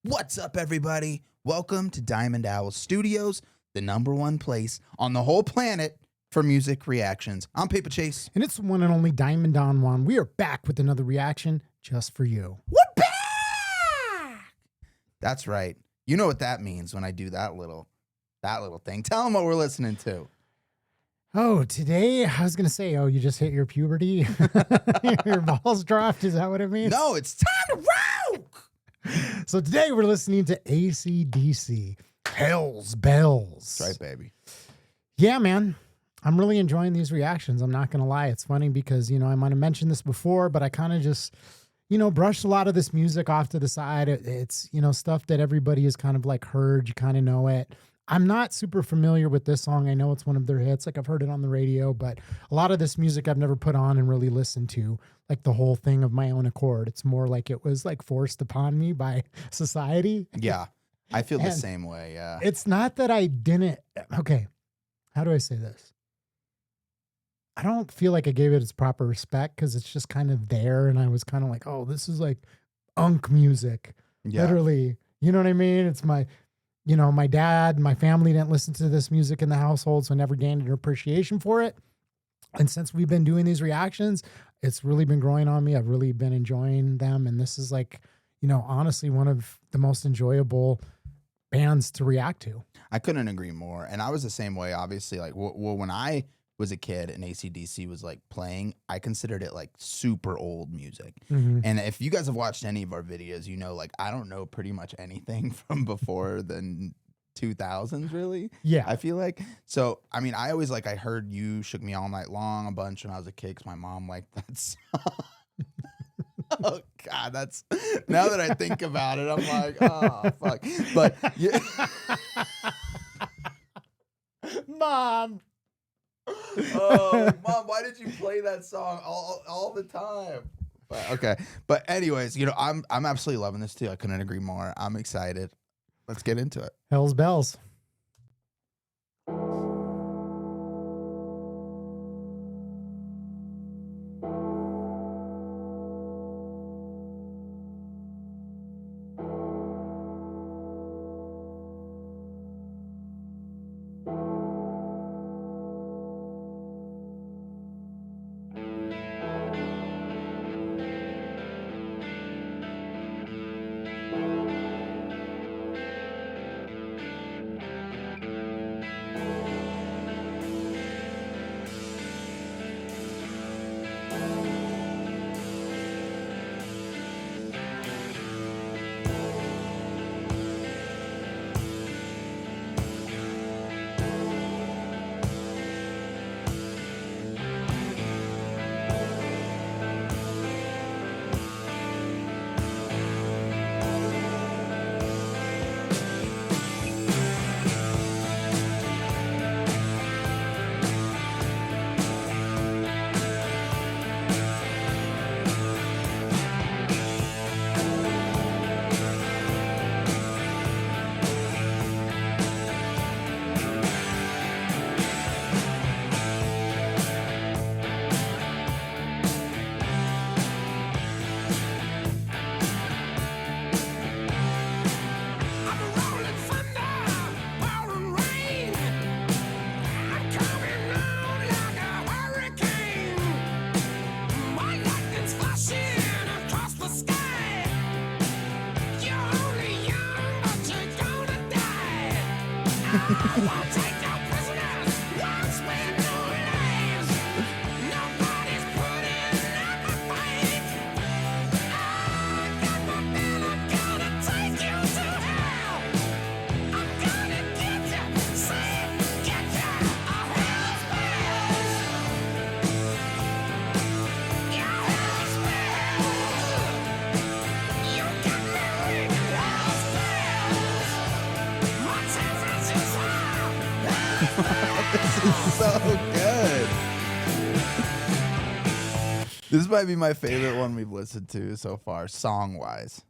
What's up, everybody? Welcome to Diamond Owl Studios, the #1 place on the whole planet for music reactions. I'm Paper Chase. And it's the one and only Diamond Don Juan. We are back with another reaction just for you. We're back! That's right. You know what that means when I do that little thing. Tell them what we're listening to. Oh, today I was going to say, you just hit your puberty? Your balls dropped? Is that what it means? No, it's time to rock! So today we're listening to AC/DC, Hell's Bells. That's right, baby. Yeah, man. I'm really enjoying these reactions. I'm not going to lie. It's funny because, I might have mentioned this before, but I kind of just, brushed a lot of this music off to the side. It's, stuff that everybody has kind of like heard. You kind of know it. I'm not super familiar with this song. I know it's one of their hits. Like I've heard it on the radio, but a lot of this music I've never put on and really listened to like the whole thing of my own accord. It's more like it was like forced upon me by society. Yeah, I feel the And same way, yeah. It's not that I didn't. Okay. How do I say this? I don't feel like I gave it its proper respect because it's just kind of there. And I was kind of like, oh, this is like unk music. Yeah. Literally. You know what I mean? It's my dad, my family didn't listen to this music in the household, so I never gained an appreciation for it. And since we've been doing these reactions, it's really been growing on me. I've really been enjoying them. And this is like, honestly, one of the most enjoyable bands to react to. I couldn't agree more. And I was the same way, obviously. Like, well, when I was a kid and AC/DC was like playing, I considered it like super old music. Mm-hmm. And if you guys have watched any of our videos, like I don't know pretty much anything from before the 2000s, really. Yeah. I feel like. So, I mean, I always I heard You Shook Me All Night Long a bunch when I was a kid because my mom liked that song. Oh God, that's now that I think about it, I'm like, oh fuck. But yeah. Mom. Oh, Mom, why did you play that song all the time? But, okay. But anyways, I'm absolutely loving this too. I couldn't agree more. I'm excited. Let's get into it. Hell's Bells. This is so good. This might be my favorite one we've listened to so far, song-wise.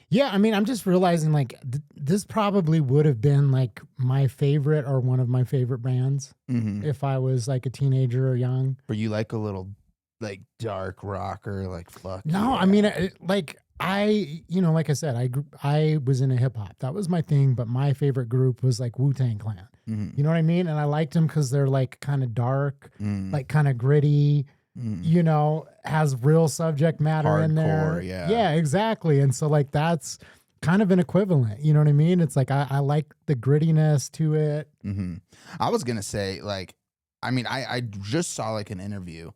Yeah, I mean, I'm just realizing like this probably would have been like my favorite or one of my favorite bands if I was like a teenager or young. Were you like a little like dark rocker, like fuck? No, yeah. I mean, like like I said, I was into hip hop. That was my thing, but my favorite group was like Wu-Tang Clan. Mhm. You know what I mean? And I liked them because they're like kind of dark, Mm. like kind of gritty, has real subject matter in there. Hardcore, yeah. Yeah, exactly. And so like that's kind of an equivalent. You know what I mean? It's like I like the grittiness to it. Hmm. I was gonna say, like, I mean, I just saw like an interview.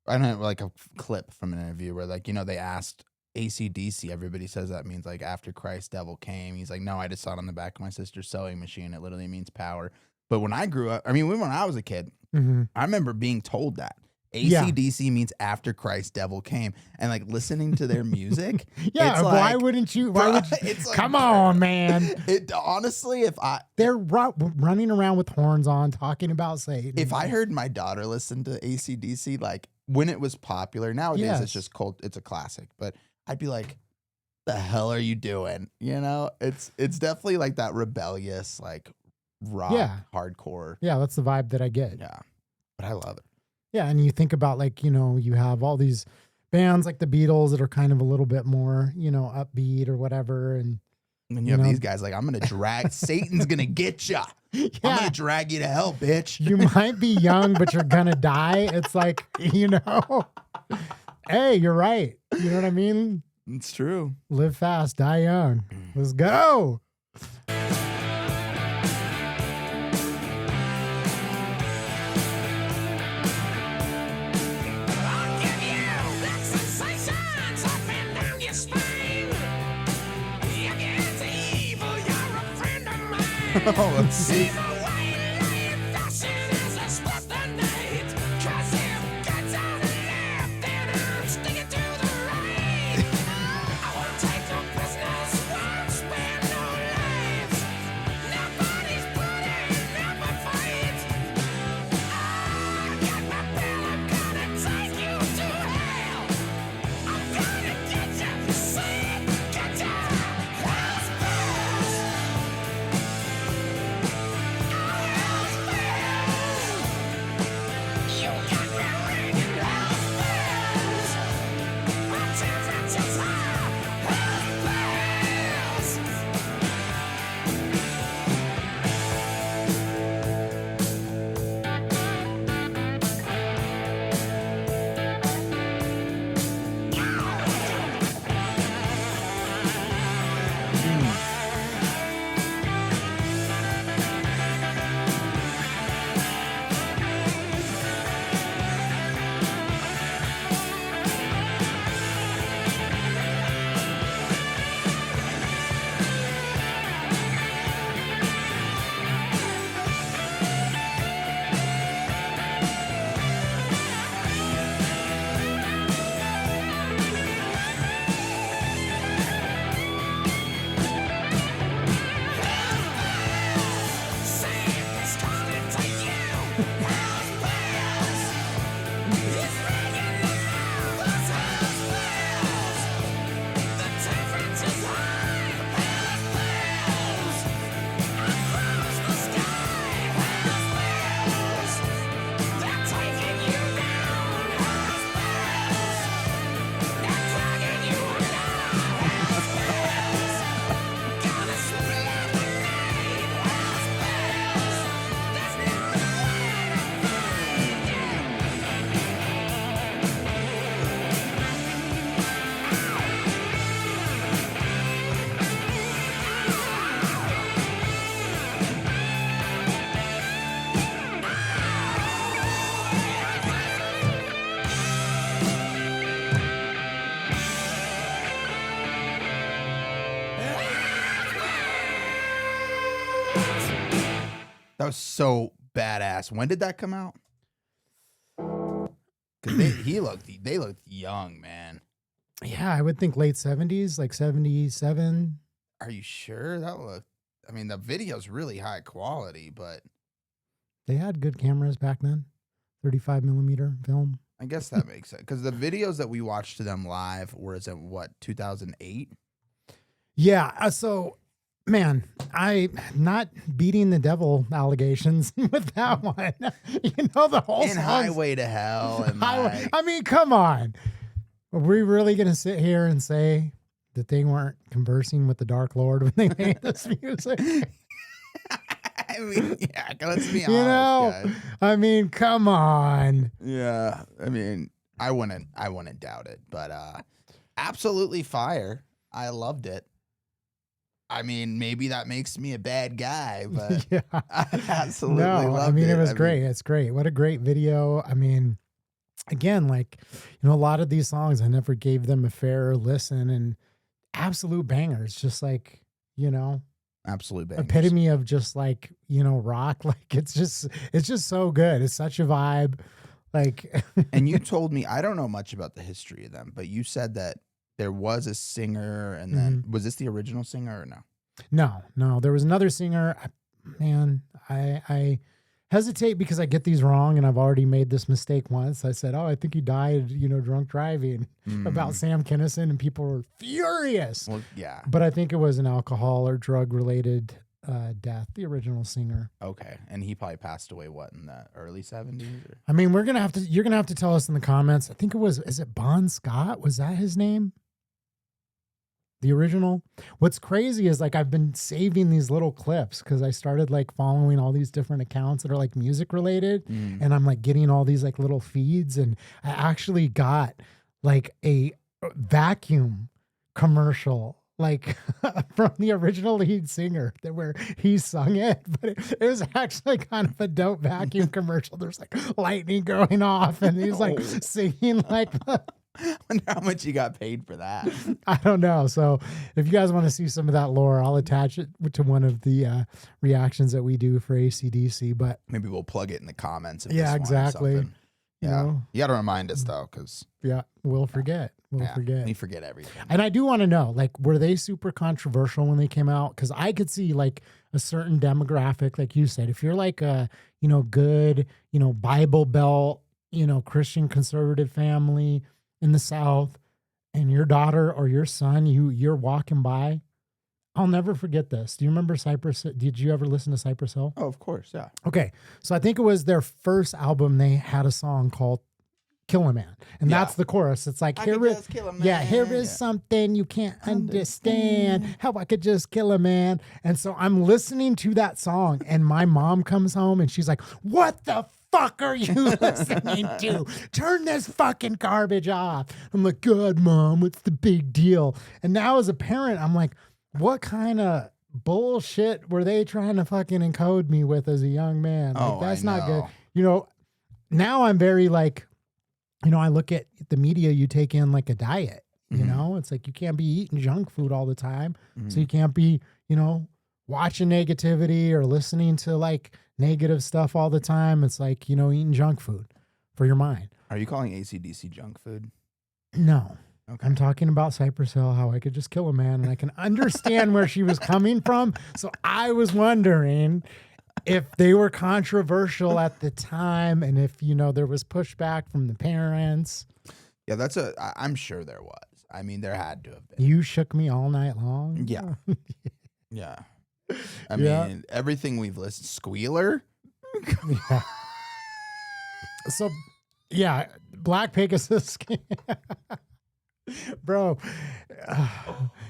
I don't know, like a clip from an interview where, like, they asked AC/DC. Everybody says that means like after Christ, devil came. He's like, no, I just saw it on the back of my sister's sewing machine. It literally means power. But when I grew up, I mean, when I was a kid, Mhm. I remember being told that Yeah. AC/DC means after Christ, devil came, and like listening to their music. Yeah. it's Why like, wouldn't you? bro, Why would you? it's like, Come on, man. It honestly, They're running around with horns on, talking about Satan. if I heard my daughter listen to AC/DC, like when it was popular, nowadays Yes. it's just cult, it's a classic. But I'd be like, the hell are you doing? It's definitely like that rebellious, like rock, Yeah. hardcore. Yeah, that's the vibe that I get. Yeah. But I love it. Yeah, and you think about like, you have all these bands like the Beatles that are kind of a little bit more, upbeat or whatever. And And you have these guys like, I'm gonna drag Satan's gonna get ya. I'm yeah, gonna drag you to hell, bitch. you might be young, but you're gonna die. It's like, hey, you're right. You know what I mean? It's true. Live fast, die young. Let's go. I'll give you that sensations up and down your spine. If you're into evil, you're a friend of mine. Oh, let's see. Either way, lying fashion is a split the night. 'Cause if God's on the left, then I'm sticking to the right. I won't take no prisoners, won't spare no lives. Nobody's putting up a fight. I got my bill, I'm gonna take you to hell. I'm gonna get you, see it, get you. Hell's bells. Hell's bells. You got me ringing hell's bells. My temperature's high. Hell's bells. Satan's coming to you. Hell's bells. It's ringing loud. Those hell's bells. The temperature's high. Hell's bells. Across the sky. Hell's bells. They're taking you down. Hell's bells. They're dragging you down. Hell's bells. Gonna split the night. Hell's bells. There's no That was so badass. When did that come out? Because they looked young, man. Yeah, I would think late 70s, like 77. Are you sure that looked? I mean, the video's really high quality, but They had good cameras back then. 35 millimeter film. I guess that makes sense. Because the videos that we watched to them live were in what, 2008? Yeah. So, man, I not beating the devil allegations with that one. The whole In song's- Highway to Hell and Highway. like, I mean, come on. Are we really going to sit here and say that they weren't conversing with the Dark Lord when they made this music. I mean, yeah, let's be honest, You know, guys. I mean, come on. Yeah, I mean, I wouldn't doubt it, but absolutely fire. I loved it. I mean, maybe that makes me a bad guy, but Yeah. I absolutely No, loved I mean, it was I great. mean, It's great. What a great video. I mean, again, like, you know, a lot of these songs, I never gave them a fair listen, and absolute bangers, just like, you know, absolute bangers. epitome of just like, you know, rock. Like it's just so good. It's such a vibe. Like, And you told me, I don't know much about the history of them, but you said that there was a singer, and then was this the original singer or no? no, there was another singer. I hesitate because I get these wrong, and I've already made this mistake once. I said, oh, I think he died, you know, drunk driving about Sam Kinison, and people were furious. Well, yeah. But I think it was an alcohol or drug related death, the original singer. Okay. And he probably passed away, what, in the early 70s? Or? I mean, you're going to have to tell us in the comments. I think is it Bon Scott? Was that his name? The original? What's crazy is like I've been saving these little clips because I started like following all these different accounts that are like music related, and I'm like getting all these like little feeds, and I actually got like a vacuum commercial like from the original lead singer that where he sung it, but it was actually kind of a dope vacuum commercial. There's like lightning going off, and he's like singing like I wonder how much you got paid for that. I don't know. So if you guys want to see some of that lore, I'll attach it to one of the reactions that we do for ACDC. But Maybe we'll plug it in the comments. Of Yeah, this one or exactly. something. you Yeah. know, You got to remind us, though, because yeah, we'll forget. We'll forget. we forget everything. And I do want to know, like, were they super controversial when they came out? Because I could see like a certain demographic, like you said, if you're like a, you know, good, you know, Bible Belt, you know, Christian conservative family in the South, and your daughter or your son, you're walking by. I'll never forget this. Do you remember Cypress? Did you ever listen to Cypress Hill? Oh, of course. Yeah. Okay. So I think it was their first album. They had a song called Kill a Man. And Yeah. that's the chorus. It's like, here is something you can't understand. How I could just kill a man. And so I'm listening to that song, and my mom comes home and she's like, what the fuck are you listening to? Turn this fucking garbage off. I'm like, God, Mom, what's the big deal? And now as a parent, I'm like, what kind of bullshit were they trying to fucking encode me with as a young man? Like, Oh, that's I not good. know. You know, now I'm very like, you know, I look at the media you take in like a diet, you know, it's like you can't be eating junk food all the time. So you can't be, you know, watching negativity or listening to like negative stuff all the time. It's like, you know, eating junk food for your mind. Are you calling ACDC junk food? No. Okay. I'm talking about Cypress Hill, how I could just kill a man, and I can understand where she was coming from. So I was wondering if they were controversial at the time, and if, you know, there was pushback from the parents. Yeah, I'm sure there was. I mean, there had to have been. You shook me all night long. Yeah. Yeah. I Yeah. mean, everything we've listened, Squealer. Yeah. So, yeah, Black Pegasus. Bro,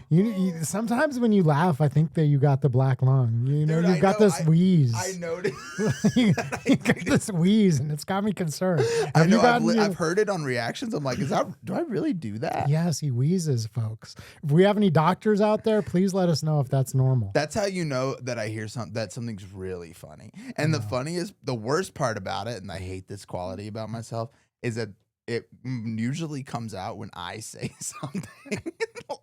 you sometimes when you laugh, I think that you got the black lung. You know, Dude, you've got this wheeze. I noticed. you got this wheeze, and it's got me concerned. I Have you know. gotten I've heard it on reactions. I'm like, do I really do that? Yes, he wheezes, folks. If we have any doctors out there, please let us know if that's normal. That's how you know that I hear that something's really funny. And the worst part about it, and I hate this quality about myself, is that it usually comes out when I say something.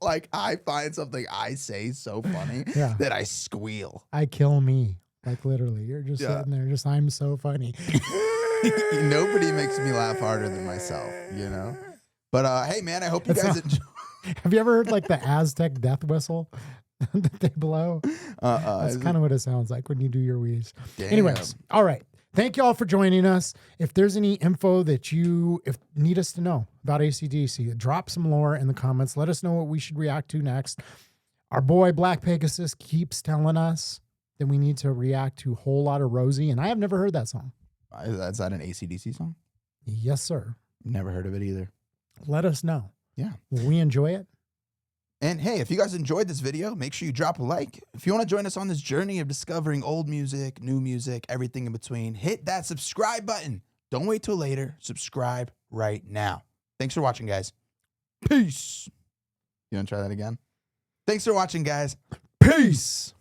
Like I find something I say so funny that I squeal. I kill me. Like literally. You're just Yeah. sitting there, just I'm so funny. Nobody makes me laugh harder than myself, you know? But hey man, I hope you That's guys not- enjoy. Have you ever heard like the Aztec death whistle that they blow? That's kind of what it sounds like when you do your wheeze. Anyways, all right. Thank you all for joining us. If there's any info that you need us to know about ACDC, drop some lore in the comments. Let us know what we should react to next. Our boy Black Pegasus keeps telling us that we need to react to Whole Lotta Rosie, and I have never heard that song. Is that an AC/DC song? Yes, sir. Never heard of it either. Let us know. Yeah. Will we enjoy it? And hey, if you guys enjoyed this video, make sure you drop a like. If you want to join us on this journey of discovering old music, new music, everything in between, hit that subscribe button. Don't wait till later. Subscribe right now. Thanks for watching, guys. Peace. You want to try that again? Thanks for watching, guys. Peace.